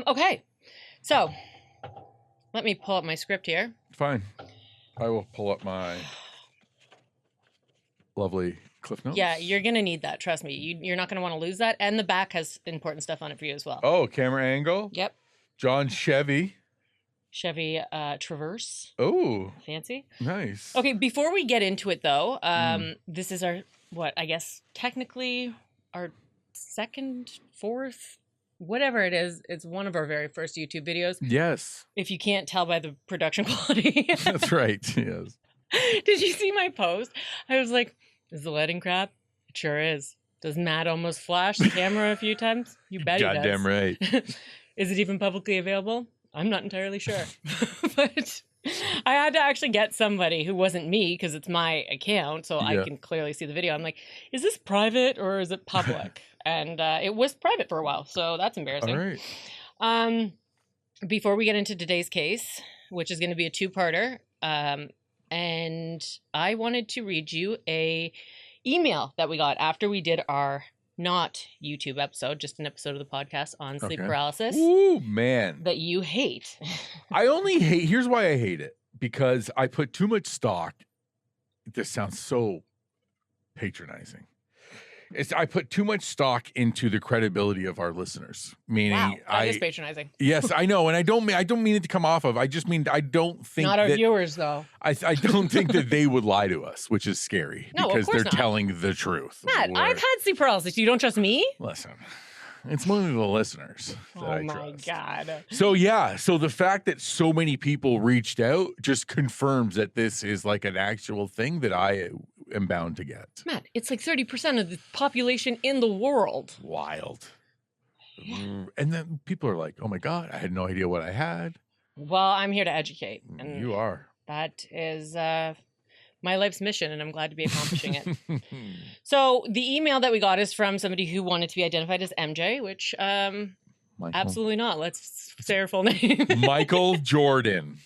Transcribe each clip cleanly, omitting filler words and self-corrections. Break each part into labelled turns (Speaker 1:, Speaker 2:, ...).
Speaker 1: Okay. So let me pull up my script here.
Speaker 2: Fine. I will pull up my lovely Cliff Notes.
Speaker 1: Yeah, you're going to need that. Trust me. You're not going to want to lose that. And the back has important stuff on it for you as well.
Speaker 2: Oh, camera angle.
Speaker 1: Yep.
Speaker 2: John Chevy
Speaker 1: Traverse.
Speaker 2: Oh,
Speaker 1: Fancy.
Speaker 2: nice.
Speaker 1: Okay, before we get into it, though, this is our, technically our second, fourth, whatever it is. It's one of our very first YouTube videos.
Speaker 2: Yes.
Speaker 1: If you can't tell by the production quality.
Speaker 2: That's right. Yes.
Speaker 1: Did you see my post? I was like, is the lighting crap? It sure is. Does Matt almost flash the camera a few times? You bet he does.
Speaker 2: Goddamn right.
Speaker 1: Is it even publicly available? I'm not entirely sure. But I had to actually get somebody who wasn't me because it's my account, so I can clearly see the video. I'm like, is this private or is it public? And it was private for a while, so that's embarrassing.
Speaker 2: All right.
Speaker 1: Before we get into today's case, which is going to be a two-parter, and I wanted to read you a email that we got after we did our not YouTube episode, just an episode of the podcast on sleep paralysis.
Speaker 2: Ooh, man.
Speaker 1: That you hate.
Speaker 2: I only hate, here's why I hate it. Because I put too much stock. This sounds so patronizing. I put too much stock into the credibility of our listeners. Meaning,
Speaker 1: that is patronizing.
Speaker 2: Yes, I know, and I don't mean it to come off of. I just mean I don't think
Speaker 1: not our viewers though.
Speaker 2: I don't think that they would lie to us, which is scary because they're telling the truth.
Speaker 1: Matt, I've had sleep paralysis. You don't trust me?
Speaker 2: Listen, it's one of the listeners that I trust.
Speaker 1: Oh my God.
Speaker 2: So the fact that so many people reached out just confirms that this is like an actual thing that I am bound to get.
Speaker 1: Matt, it's like 30% of the population in the world.
Speaker 2: Wild. Yeah. And then people are like, oh my God, I had no idea what I had.
Speaker 1: Well, I'm here to educate. And
Speaker 2: you are.
Speaker 1: That is my life's mission, and I'm glad to be accomplishing it. So the email that we got is from somebody who wanted to be identified as MJ, which absolutely not. Let's say her full name.
Speaker 2: Michael Jordan.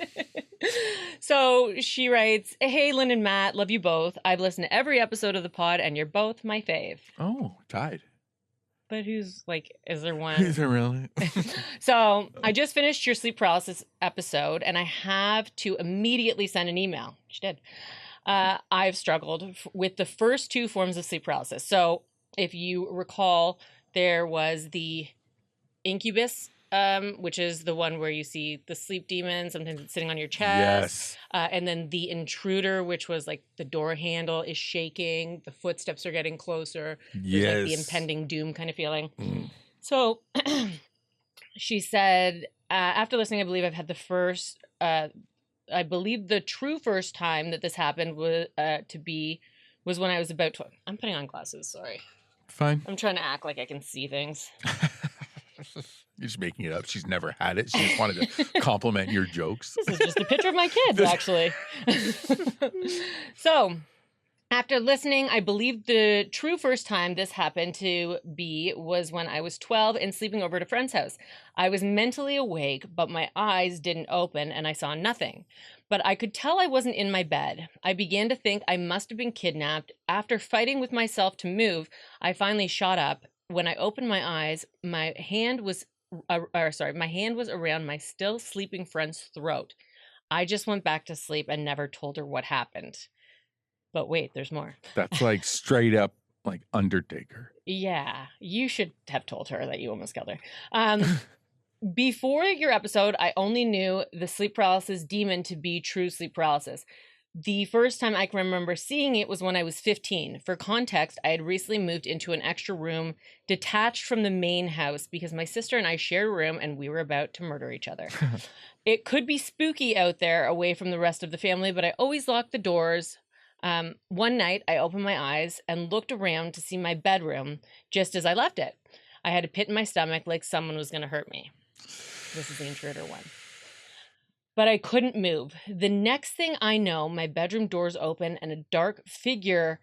Speaker 1: So she writes, hey, Lynn and Matt, love you both. I've listened to every episode of the pod, and you're both my fave.
Speaker 2: Oh, tied.
Speaker 1: But who's like, is there one?
Speaker 2: Is there really?
Speaker 1: So I just finished your sleep paralysis episode, and I have to immediately send an email. She did. I've struggled with the first two forms of sleep paralysis. So if you recall, there was the incubus, which is the one where you see the sleep demon, sometimes it's sitting on your chest.
Speaker 2: Yes.
Speaker 1: And then the intruder, which was like the door handle is shaking, the footsteps are getting closer.
Speaker 2: Yes.
Speaker 1: There's like the impending doom kind of feeling. So she said, after listening, I believe I've had the first, I believe the true first time that this happened was when I was about 12. I'm putting on glasses, sorry.
Speaker 2: Fine.
Speaker 1: I'm trying to act like I can see things.
Speaker 2: You're just making it up. She's never had it. She just wanted to compliment your jokes.
Speaker 1: This is just a picture of my kids, actually. So, after listening, I believe the true first time this happened to be was when I was 12 and sleeping over at a friend's house. I was mentally awake, but my eyes didn't open and I saw nothing. But I could tell I wasn't in my bed. I began to think I must have been kidnapped. After fighting with myself to move, I finally shot up. When I opened my eyes, my hand was around my still sleeping friend's throat. I just went back to sleep and never told her what happened. But wait, there's more.
Speaker 2: That's like straight up like Undertaker.
Speaker 1: Yeah, you should have told her that you almost killed her. Before your episode, I only knew the sleep paralysis demon to be true sleep paralysis. The first time I can remember seeing it was when I was 15. For context, I had recently moved into an extra room detached from the main house because my sister and I shared a room and we were about to murder each other. It could be spooky out there away from the rest of the family, but I always locked the doors. One night, I opened my eyes and looked around to see my bedroom just as I left it. I had a pit in my stomach like someone was going to hurt me. This is the intruder one. But I couldn't move. The next thing I know, my bedroom doors open and a dark figure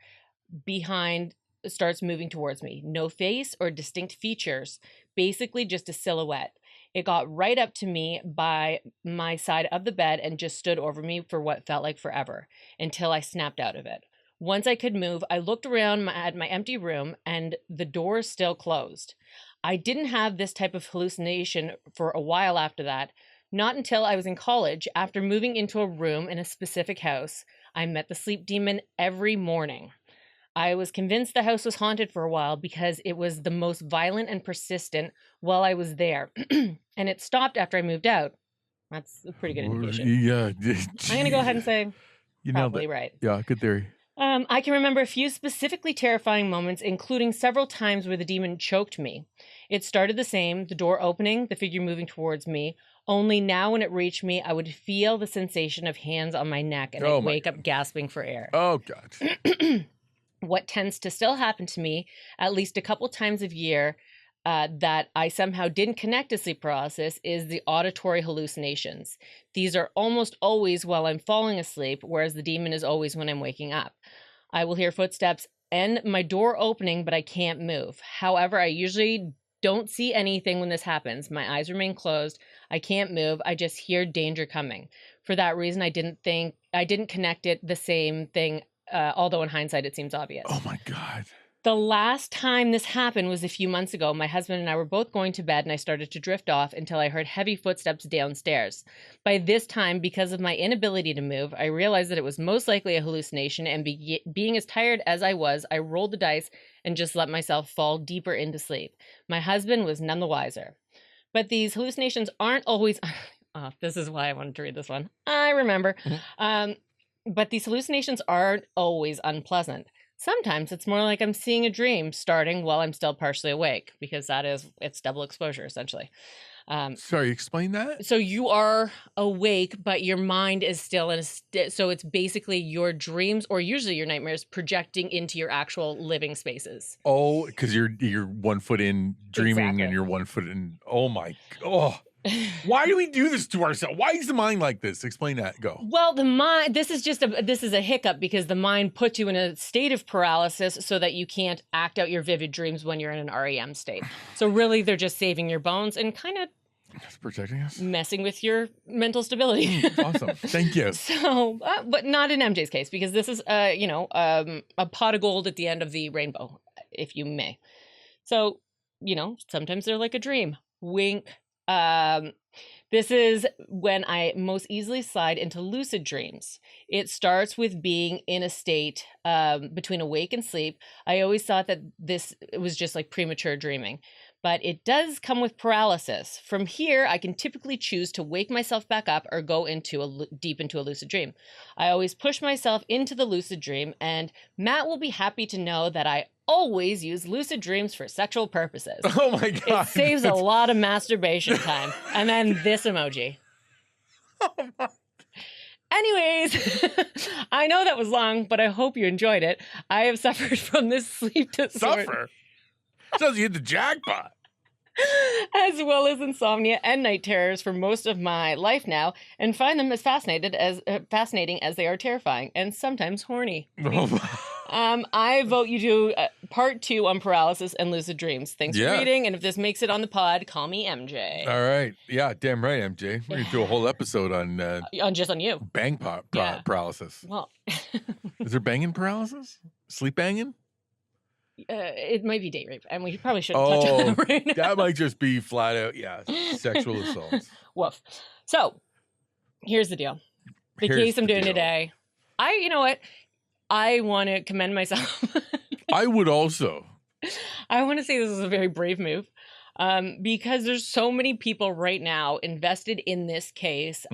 Speaker 1: behind starts moving towards me. No face or distinct features, basically just a silhouette. It got right up to me by my side of the bed and just stood over me for what felt like forever until I snapped out of it. Once I could move, I looked around at my empty room and the door still closed. I didn't have this type of hallucination for a while after that. Not until I was in college, after moving into a room in a specific house, I met the sleep demon every morning. I was convinced the house was haunted for a while because it was the most violent and persistent while I was there. And it stopped after I moved out. That's a pretty good indication.
Speaker 2: Yeah.
Speaker 1: I'm going to go ahead and say
Speaker 2: You nailed
Speaker 1: probably
Speaker 2: it.
Speaker 1: right.
Speaker 2: Yeah, good theory.
Speaker 1: I can remember a few specifically terrifying moments, including several times where the demon choked me. It started the same, the door opening, the figure moving towards me. Only now when it reached me, I would feel the sensation of hands on my neck and I'd wake up gasping for air.
Speaker 2: Oh, God.
Speaker 1: What tends to still happen to me at least a couple times a year that I somehow didn't connect to sleep paralysis is the auditory hallucinations. These are almost always while I'm falling asleep, whereas the demon is always when I'm waking up. I will hear footsteps and my door opening, but I can't move. However, I usually don't see anything when this happens. My eyes remain closed. I can't move. I just hear danger coming. For that reason, I didn't connect it the same thing, although in hindsight, it seems obvious.
Speaker 2: Oh, my God.
Speaker 1: The last time this happened was a few months ago. My husband and I were both going to bed and I started to drift off until I heard heavy footsteps downstairs. By this time, because of my inability to move, I realized that it was most likely a hallucination, and being as tired as I was, I rolled the dice and just let myself fall deeper into sleep. My husband was none the wiser. But these hallucinations aren't always... Oh, this is why I wanted to read this one. I remember. But these hallucinations aren't always unpleasant. Sometimes it's more like I'm seeing a dream starting while I'm still partially awake, because it's double exposure, essentially.
Speaker 2: Sorry, explain that?
Speaker 1: So you are awake, but your mind is still in so it's basically your dreams, or usually your nightmares, projecting into your actual living spaces.
Speaker 2: Oh, because you're 1 foot in dreaming. Exactly. And you're 1 foot in. Oh, my. Oh. Why do we do this to ourselves? Why is the mind like this? Explain that. Go.
Speaker 1: Well, the mind, this is a hiccup because the mind puts you in a state of paralysis so that you can't act out your vivid dreams when you're in an REM state. So really, they're just saving your bones and kind of
Speaker 2: protecting us,
Speaker 1: messing with your mental stability.
Speaker 2: Awesome. Thank you.
Speaker 1: So, but not in MJ's case, because this is, a pot of gold at the end of the rainbow, if you may. So, sometimes they're like a dream. Wink. This is when I most easily slide into lucid dreams. It starts with being in a state between awake and sleep. I always thought that it was just like premature dreaming, but it does come with paralysis. From here, I can typically choose to wake myself back up or go deep into a lucid dream. I always push myself into the lucid dream, and Matt will be happy to know that I always use lucid dreams for sexual purposes.
Speaker 2: Oh my God.
Speaker 1: It saves a lot of masturbation time. And then this emoji.
Speaker 2: Oh my.
Speaker 1: Anyways, I know that was long, but I hope you enjoyed it. I have suffered from this sleep disorder.
Speaker 2: Suffer? Sounds you hit the jackpot.
Speaker 1: As well as insomnia and night terrors for most of my life now, and find them as fascinating as they are terrifying and sometimes horny. I vote you do part 2 on paralysis and lucid dreams. Thanks for reading, and if this makes it on the pod, call me MJ.
Speaker 2: All right. Yeah, damn right, MJ. We're going to do a whole episode on
Speaker 1: you.
Speaker 2: Bang paralysis.
Speaker 1: Well,
Speaker 2: is there banging paralysis? Sleep banging?
Speaker 1: It might be date rape, and we probably shouldn't touch on that right now.
Speaker 2: That might just be flat out, sexual assaults.
Speaker 1: Woof. So, here's the deal. The case I'm doing today, you know what? I want to commend myself.
Speaker 2: I would also.
Speaker 1: I want to say this is a very brave move, because there's so many people right now invested in this case,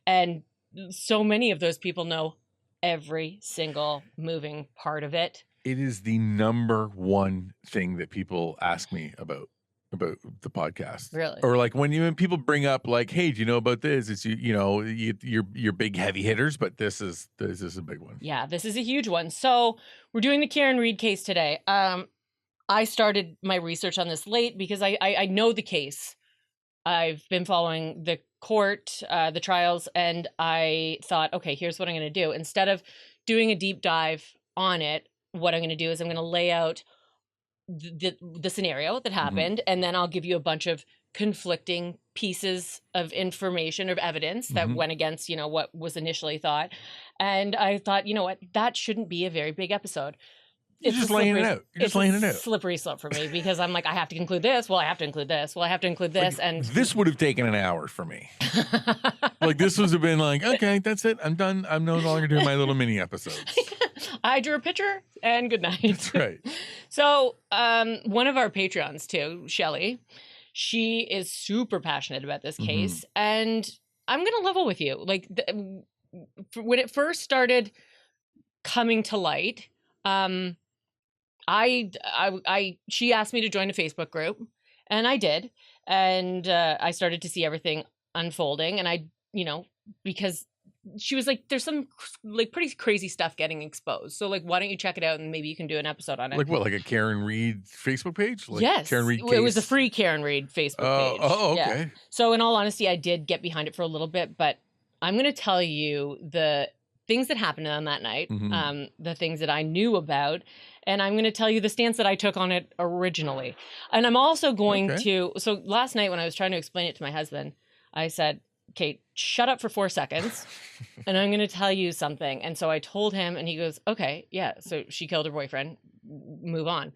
Speaker 1: and so many of those people know every single moving part of it.
Speaker 2: It is the number one thing that people ask me about the podcast.
Speaker 1: Really?
Speaker 2: Or like when people bring up like, hey, do you know about this? It's your big heavy hitters, but this is a big one.
Speaker 1: Yeah, this is a huge one. So we're doing the Karen Read case today. I started my research on this late because I know the case. I've been following the court, the trials, and I thought, okay, here's what I'm going to do. Instead of doing a deep dive on it, what I'm going to do is I'm going to lay out the scenario that happened, and then I'll give you a bunch of conflicting pieces of information or evidence that
Speaker 2: Mhm.
Speaker 1: went against, what was initially thought. And I thought, you know what, that shouldn't be a very big episode.
Speaker 2: You're just laying it out. You're just
Speaker 1: It's a
Speaker 2: laying it out.
Speaker 1: slippery slope for me because I'm like, I have to include this. Well, I have to include this. Well, I have to include this.
Speaker 2: Like,
Speaker 1: And
Speaker 2: this would have taken an hour for me. Like, this would have been like, okay, that's it. I'm done. I'm no longer doing my little mini episodes.
Speaker 1: I drew a picture and good night.
Speaker 2: That's right.
Speaker 1: So, one of our Patreons too, Shelly, she is super passionate about this case, and I'm gonna level with you. Like when it first started coming to light, she asked me to join a Facebook group, and I did, and I started to see everything unfolding, and because she was like, there's some like pretty crazy stuff getting exposed. So like, why don't you check it out and maybe you can do an episode on it?
Speaker 2: Like what? Like a Karen Reed Facebook page? Like
Speaker 1: yes.
Speaker 2: Karen Reed
Speaker 1: It was a
Speaker 2: case?
Speaker 1: free Karen Reed Facebook page.
Speaker 2: Oh,
Speaker 1: Yeah.
Speaker 2: okay.
Speaker 1: So in all honesty, I did get behind it for a little bit, but I'm going to tell you the things that happened on that night, the things that I knew about, and I'm going to tell you the stance that I took on it originally. And I'm also going to, so last night when I was trying to explain it to my husband, I said, Kate, shut up for 4 seconds and I'm going to tell you something. And so I told him and he goes, okay, yeah. So she killed her boyfriend, move on.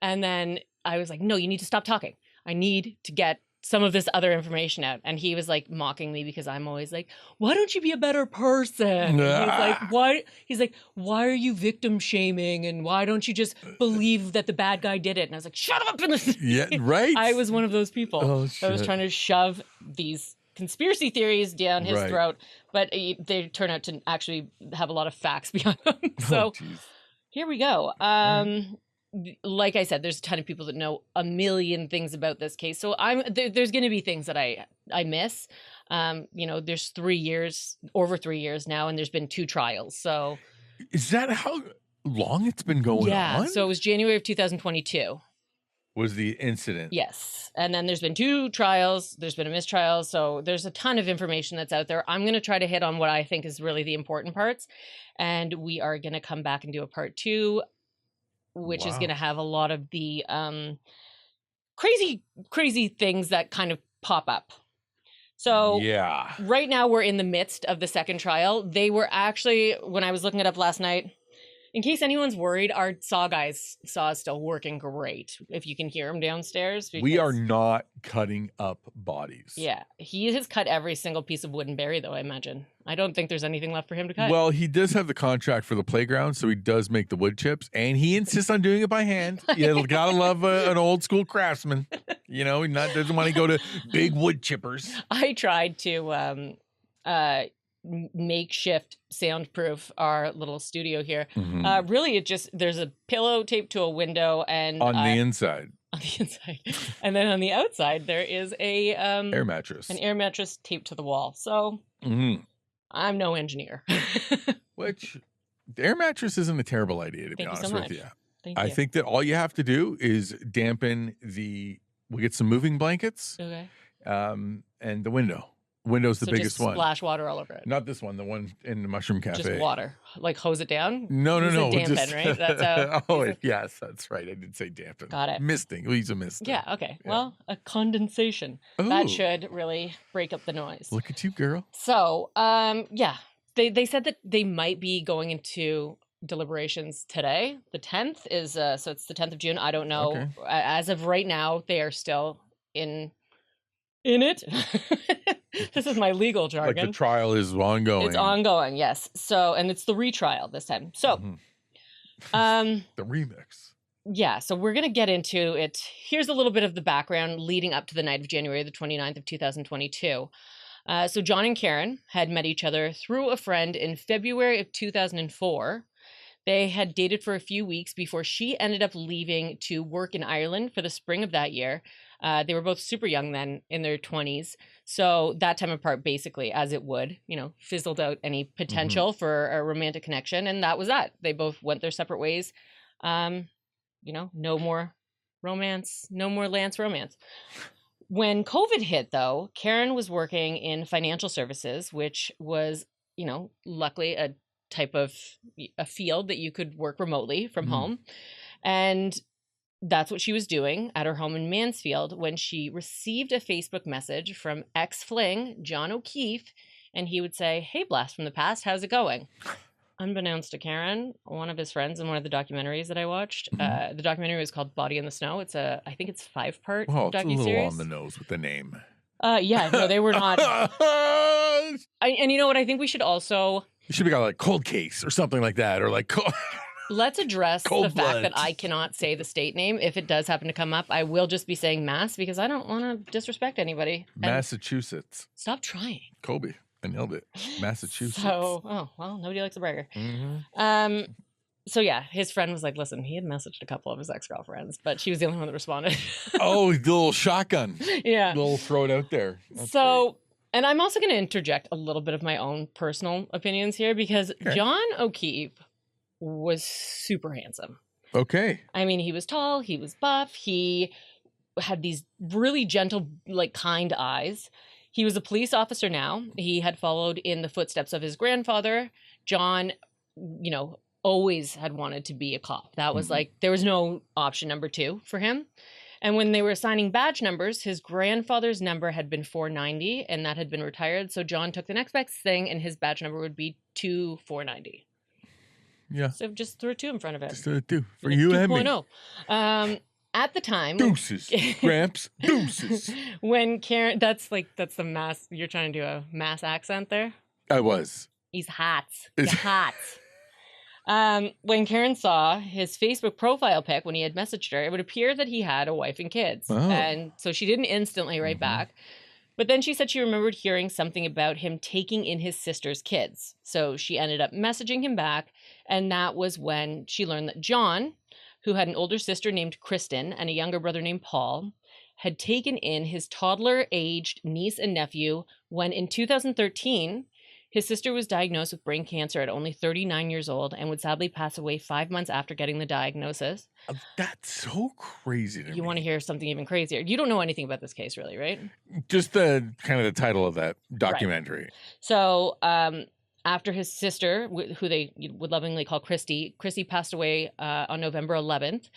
Speaker 1: And then I was like, no, you need to stop talking. I need to get some of this other information out. And he was like mocking me because I'm always like, why don't you be a better person? And he's like, why? He's like, why are you victim shaming? And why don't you just believe that the bad guy did it? And I was like, shut up.
Speaker 2: Yeah, right.
Speaker 1: I was one of those people that was
Speaker 2: shit.
Speaker 1: trying to shove these conspiracy theories down his throat, but they turn out to actually have a lot of facts behind them. So here we go. Like I said, there's a ton of people that know a million things about this case. So there's going to be things that I miss. There's over 3 years now, and there's been 2 trials. So
Speaker 2: is that how long it's been going on?
Speaker 1: Yeah. So it was January of 2022.
Speaker 2: Was the incident.
Speaker 1: Yes. And then there's been 2 trials. There's been a mistrial. So there's a ton of information that's out there. I'm going to try to hit on what I think is really the important parts. And we are going to come back and do a part 2, which is going to have a lot of the crazy things that kind of pop up. So
Speaker 2: yeah,
Speaker 1: right now we're in the midst of the second trial. They were actually, when I was looking it up last night, in case anyone's worried, our saw is still working great. If you can hear him downstairs.
Speaker 2: We are not cutting up bodies.
Speaker 1: Yeah. He has cut every single piece of wood and berry, though, I imagine. I don't think there's anything left for him to cut.
Speaker 2: Well, he does have the contract for the playground, so he does make the wood chips, and he insists on doing it by hand. You gotta love an old school craftsman. Doesn't want to go to big wood chippers.
Speaker 1: I tried to makeshift soundproof our little studio here. Really, there's a pillow taped to a window and
Speaker 2: on the inside.
Speaker 1: On the inside, and then on the outside there is a
Speaker 2: air mattress.
Speaker 1: An air mattress taped to the wall. So I'm no engineer.
Speaker 2: Which the air mattress isn't a terrible idea, to be honest with you.
Speaker 1: I
Speaker 2: think that all you have to do is dampen we'll get some moving blankets.
Speaker 1: Okay.
Speaker 2: And the window. Window's the biggest
Speaker 1: just
Speaker 2: one.
Speaker 1: Splash water all over it.
Speaker 2: Not this one, the one in the Mushroom Cafe.
Speaker 1: Just water. Like hose it down?
Speaker 2: No.
Speaker 1: Dampen, right? That's how.
Speaker 2: Yes, that's right. I did say dampen.
Speaker 1: Got it.
Speaker 2: Misting. We'll use a misting.
Speaker 1: Yeah, okay. Yeah. Well, a condensation.
Speaker 2: Ooh.
Speaker 1: That should really break up the noise.
Speaker 2: Look at you, girl.
Speaker 1: So, yeah. They said that they might be going into deliberations today. The 10th is, so it's the 10th of June. I don't know.
Speaker 2: Okay.
Speaker 1: As of right now, they are still in it. This is my legal jargon.
Speaker 2: Like the trial is ongoing.
Speaker 1: It's ongoing, yes. So, and it's the retrial this time. So,
Speaker 2: the remix.
Speaker 1: Yeah, so we're going to get into it. Here's a little bit of the background leading up to the night of January the 29th of 2022. So John and Karen had met each other through a friend in February of 2004. They had dated for a few weeks before she ended up leaving to work in Ireland for the spring of that year. They were both super young then, in their 20s. So that time apart, basically, as it would, fizzled out any potential for a romantic connection. And that was that. They both went their separate ways. No more romance, no more Lance romance. When COVID hit, though, Karen was working in financial services, which was, luckily a type of a field that you could work remotely from home. And that's what she was doing at her home in Mansfield when she received a Facebook message from ex-fling John O'Keefe, and he would say, "Hey, blast from the past, how's it going?" Unbeknownst to Karen, one of his friends in one of the documentaries that I watched, the documentary was called Body in the Snow. I think it's 5-part
Speaker 2: Well, it's a little
Speaker 1: docuseries.
Speaker 2: on the nose with the name.
Speaker 1: Yeah, no, they were not. And you know what? I think we should also...
Speaker 2: You should be got like Cold Case or something like that, or like
Speaker 1: Let's address
Speaker 2: Cold
Speaker 1: the fact
Speaker 2: Blood.
Speaker 1: that I cannot say the state name. If it does happen to come up, I will just be saying Mass because I don't want to disrespect anybody. And
Speaker 2: Massachusetts.
Speaker 1: stop trying.
Speaker 2: Kobe. I nailed it. Massachusetts.
Speaker 1: So, oh, well, nobody likes a bragger.
Speaker 2: Mhm.
Speaker 1: So yeah, his friend was like, listen, he had messaged a couple of his ex-girlfriends, but she was the only one that responded.
Speaker 2: Oh, the little shotgun.
Speaker 1: Yeah.
Speaker 2: Little throw it out there. That's
Speaker 1: So, and I'm also going to interject a little bit of my own personal opinions here because
Speaker 2: Okay.
Speaker 1: John O'Keefe was super handsome.
Speaker 2: great. Okay.
Speaker 1: I mean, he was tall, he was buff, he had these really gentle, like kind eyes. He was a police officer now. He had followed in the footsteps of his grandfather. John, you know, always had wanted to be a cop. That was like, there was no option number 2 for him. And when they were assigning badge numbers, his grandfather's number had been 490 and that had been retired. So John took the next best thing and his badge number would be 2490.
Speaker 2: Yeah.
Speaker 1: So just threw a 2 in front of it.
Speaker 2: Just do for you and me.
Speaker 1: 2.0. At the time,
Speaker 2: Deuces. Gramps. Deuces.
Speaker 1: when Karen, that's the mass, you're trying to do a mass accent there.
Speaker 2: I was.
Speaker 1: He's hot. He's hot. When Karen saw his Facebook profile pic when he had messaged her, it would appear that he had a wife and kids.
Speaker 2: Oh.
Speaker 1: And so she didn't instantly write back. But then she said she remembered hearing something about him taking in his sister's kids. So she ended up messaging him back. And that was when she learned that John, who had an older sister named Kristen and a younger brother named Paul, had taken in his toddler-aged niece and nephew when in 2013, his sister was diagnosed with brain cancer at only 39 years old and would sadly pass away 5 months after getting the diagnosis.
Speaker 2: That's so crazy to me.
Speaker 1: You want to hear something even crazier? You don't know anything about this case, really, right?
Speaker 2: Just the kind of the title of that documentary.
Speaker 1: So, after his sister, who they would lovingly call Christy passed away on November 11th,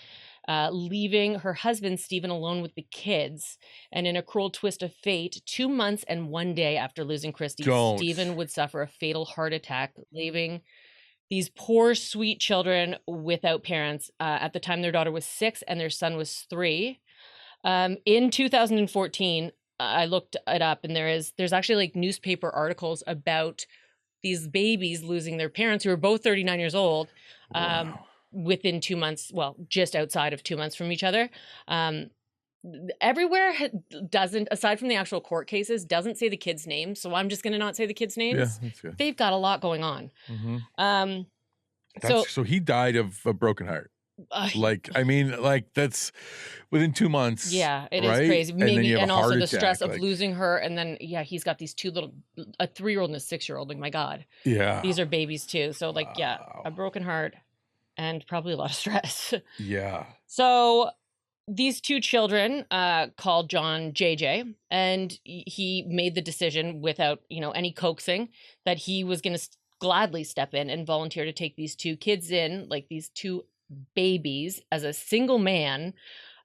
Speaker 1: leaving her husband, Stephen, alone with the kids. And in a cruel twist of fate, 2 months and 1 day after losing Christy, Stephen would suffer a fatal heart attack, leaving these poor, sweet children without parents. At the time, their daughter was 6 and their son was 3. In 2014, I looked it up, and there's actually like newspaper articles about these babies losing their parents who are both 39 years old within 2 months, well, just outside of 2 months from each other. Everywhere doesn't, aside from the actual court cases, doesn't say the kids' names. So I'm just going to not say the kids' names.
Speaker 2: Yeah, that's good.
Speaker 1: They've got a lot going on.
Speaker 2: So he died of a broken heart. Like, I mean, like that's within 2 months.
Speaker 1: Yeah, it is
Speaker 2: right?
Speaker 1: crazy.
Speaker 2: And then
Speaker 1: Maybe,
Speaker 2: you have
Speaker 1: and
Speaker 2: a
Speaker 1: also
Speaker 2: heart
Speaker 1: the
Speaker 2: attack,
Speaker 1: stress of
Speaker 2: like-
Speaker 1: losing her. And then, yeah, he's got these 2 little, a 3-year-old and a 6-year-old. Like, my God,
Speaker 2: Yeah.
Speaker 1: these are babies too. So like, yeah,
Speaker 2: Wow.
Speaker 1: a broken heart and probably a lot of stress.
Speaker 2: Yeah.
Speaker 1: So these 2 children called John JJ, and he made the decision without, any coaxing that he was going to gladly step in and volunteer to take these 2 kids in, like these 2 babies, as a single man.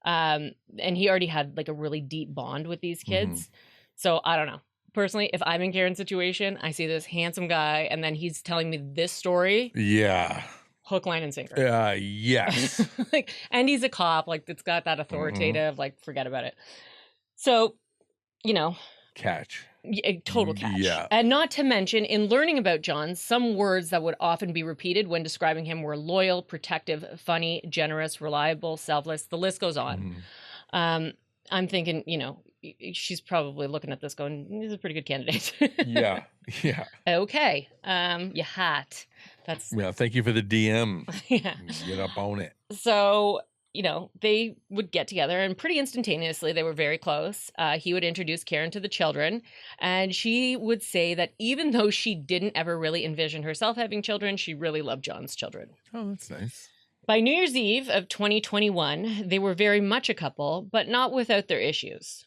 Speaker 1: And he already had like a really deep bond with these kids. So I don't know. Personally, if I'm in Karen's situation, I see this handsome guy and then he's telling me this story,
Speaker 2: Yeah.
Speaker 1: hook, line, and sinker.
Speaker 2: Yes.
Speaker 1: Like, and he's a cop, like it's got that authoritative, like forget about it. So,
Speaker 2: Catch.
Speaker 1: a total catch.
Speaker 2: Yeah.
Speaker 1: And not to mention, in learning about John, some words that would often be repeated when describing him were loyal, protective, funny, generous, reliable, selfless. The list goes on. I'm thinking, she's probably looking at this going, he's a pretty good candidate.
Speaker 2: Yeah. Yeah.
Speaker 1: Okay. You hot. That's
Speaker 2: Yeah. Thank you for the DM.
Speaker 1: yeah.
Speaker 2: Get up on it.
Speaker 1: So, they would get together and pretty instantaneously they were very close. He would introduce Karen to the children, and she would say that even though she didn't ever really envision herself having children, she really loved John's children.
Speaker 2: Oh, that's nice.
Speaker 1: By New Year's Eve of 2021, they were very much a couple, but not without their issues.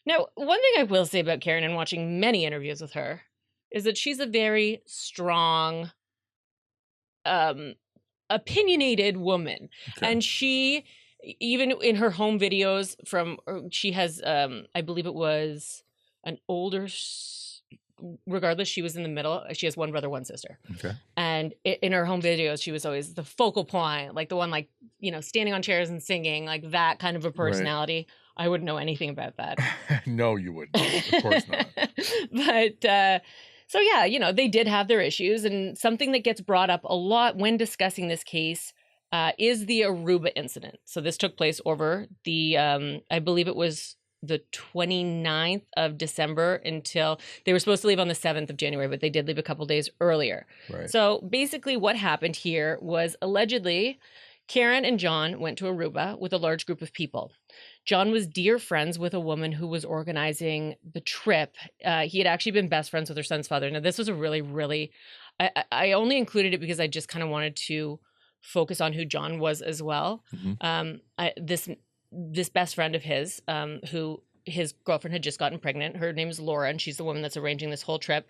Speaker 1: Now, one thing I will say about Karen and watching many interviews with her is that she's a very strong, opinionated woman.
Speaker 2: Okay.
Speaker 1: And she even in her home videos she has, I believe it was an older, regardless, she was in the middle. She has one brother, one sister.
Speaker 2: Okay.
Speaker 1: And in her home videos, she was always the focal point, like the one, like, standing on chairs and singing, like that kind of a personality. Right. I wouldn't know anything about that.
Speaker 2: No, you wouldn't. Of course not.
Speaker 1: But, so yeah, they did have their issues. And something that gets brought up a lot when discussing this case is the Aruba incident. So this took place over the, I believe it was the 29th of December until they were supposed to leave on the 7th of January, but they did leave a couple days earlier.
Speaker 2: Right.
Speaker 1: So basically what happened here was allegedly Karen and John went to Aruba with a large group of people. John was dear friends with a woman who was organizing the trip. He had actually been best friends with her son's father. Now, this was a really, I only included it because I just kind of wanted to focus on who John was as well. Mm-hmm. This best friend of his, who his girlfriend had just gotten pregnant. Her name is Laura, and she's the woman that's arranging this whole trip.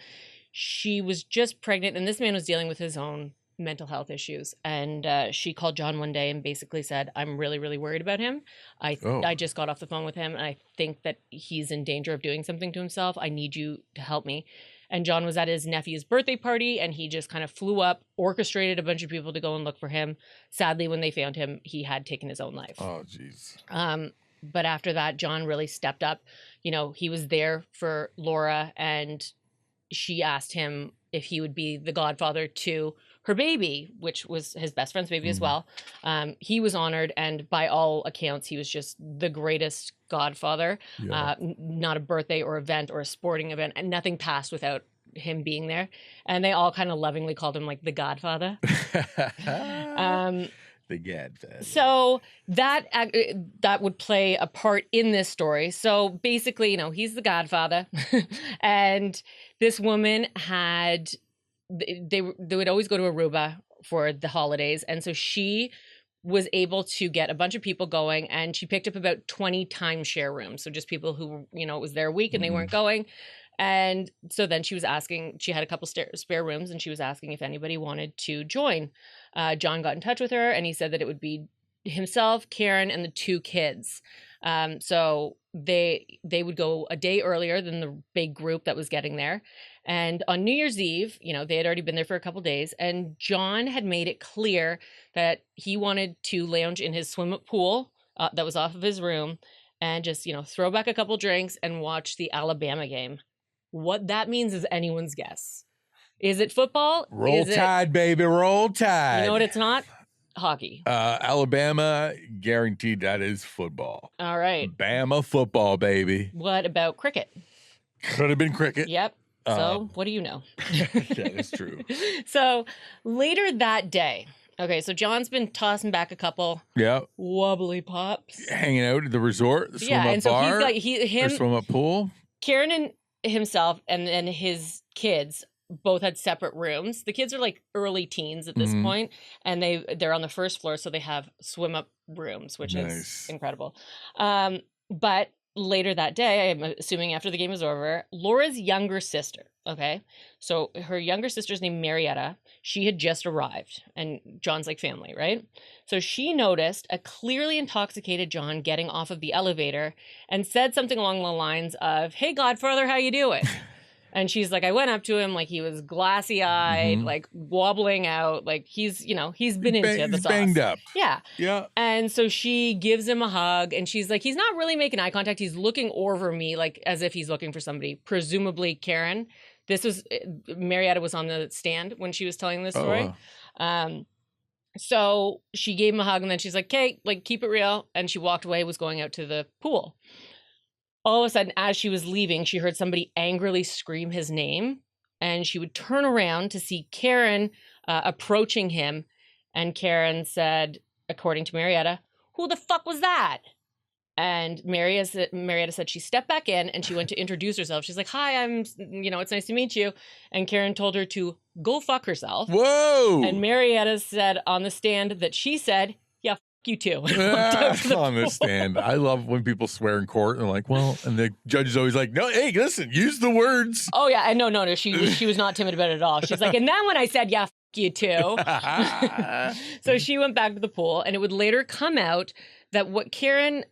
Speaker 1: She was just pregnant, and this man was dealing with his own mental health issues. And she called John one day and basically said, I'm really, really worried about him. I just got off the phone with him, and I think that he's in danger of doing something to himself. I need you to help me. And John was at his nephew's birthday party, and he just kind of flew up, orchestrated a bunch of people to go and look for him. Sadly, when they found him, he had taken his own life.
Speaker 2: Oh, jeez.
Speaker 1: But after that, John really stepped up. He was there for Laura, and she asked him if he would be the godfather to her baby, which was his best friend's baby as well. He was honored, and by all accounts, he was just the greatest godfather. Yeah. Not a birthday or event or a sporting event, and nothing passed without him being there. And they all kind of lovingly called him like the Godfather.
Speaker 2: The Godfather.
Speaker 1: So that would play a part in this story. So basically, he's the Godfather, and this woman had. They would always go to Aruba for the holidays. And so she was able to get a bunch of people going, and she picked up about 20 timeshare rooms. So just people who, it was their week and they weren't going. And so then she was asking, she had a couple spare rooms, and she was asking if anybody wanted to join. John got in touch with her, and he said that it would be himself, Karen, and the two kids. So they would go a day earlier than the big group that was getting there. And on New Year's Eve, they had already been there for a couple days, and John had made it clear that he wanted to lounge in his swim-up pool that was off of his room and just, throw back a couple drinks and watch the Alabama game. What that means is anyone's guess. Is it football?
Speaker 2: Roll Tide, baby, roll Tide.
Speaker 1: You know what it's not? Hockey.
Speaker 2: Alabama, guaranteed that is football.
Speaker 1: All right.
Speaker 2: Bama football, baby.
Speaker 1: What about cricket?
Speaker 2: Could have been cricket.
Speaker 1: Yep. So what do you know?
Speaker 2: Yeah, that's true.
Speaker 1: So later that day, okay, so John's been tossing back a couple wobbly pops.
Speaker 2: Hanging out at the resort, the swim-up bar,
Speaker 1: him,
Speaker 2: swim-up pool.
Speaker 1: Karen and himself and his kids both had separate rooms. The kids are like early teens at this point, and they're on the first floor, so they have swim-up rooms, which is incredible. But later that day, I'm assuming after the game was over, Laura's younger sister, okay? So her younger sister's named Marietta. She had just arrived, and John's like family, right? So she noticed a clearly intoxicated John getting off of the elevator and said something along the lines of, "Hey, Godfather, how you doing?" And she's like, I went up to him, like he was glassy-eyed, like wobbling out, like he's been into the sauce.
Speaker 2: Banged up.
Speaker 1: Yeah.
Speaker 2: Yeah.
Speaker 1: And so she gives him a hug, and she's like, he's not really making eye contact. He's looking over me, like as if he's looking for somebody, presumably Karen. Marietta was on the stand when she was telling this story. So she gave him a hug, and then she's like, okay, like keep it real. And she walked away, was going out to the pool. All of a sudden, as she was leaving, she heard somebody angrily scream his name, and she would turn around to see Karen approaching him. And Karen said, according to Marietta, "Who the fuck was that?" And Marietta said she stepped back in, and she went to introduce herself. She's like, "Hi, it's nice to meet you." And Karen told her to go fuck herself.
Speaker 2: Whoa!
Speaker 1: And Marietta said on the stand that she said, "Yeah, you too."
Speaker 2: On the stand. I love when people swear in court and they're like, well, and the judge is always like, no, hey, listen, use the words.
Speaker 1: Oh yeah, and no, she was not timid about it at all. She's like, and then when I said, yeah, you too. So she went back to the pool, and it would later come out that what Karen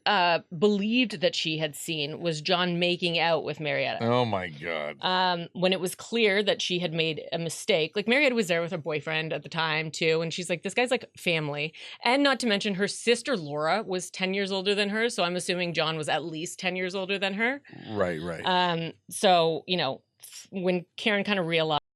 Speaker 1: believed that she had seen was John making out with Marietta.
Speaker 2: Oh my God.
Speaker 1: When it was clear that she had made a mistake. Like, Marietta was there with her boyfriend at the time too, and she's like, this guy's like family. And not to mention her sister Laura was 10 years older than her, so I'm assuming John was at least 10 years older than her.
Speaker 2: Right.
Speaker 1: So, you know, when Karen kind of realized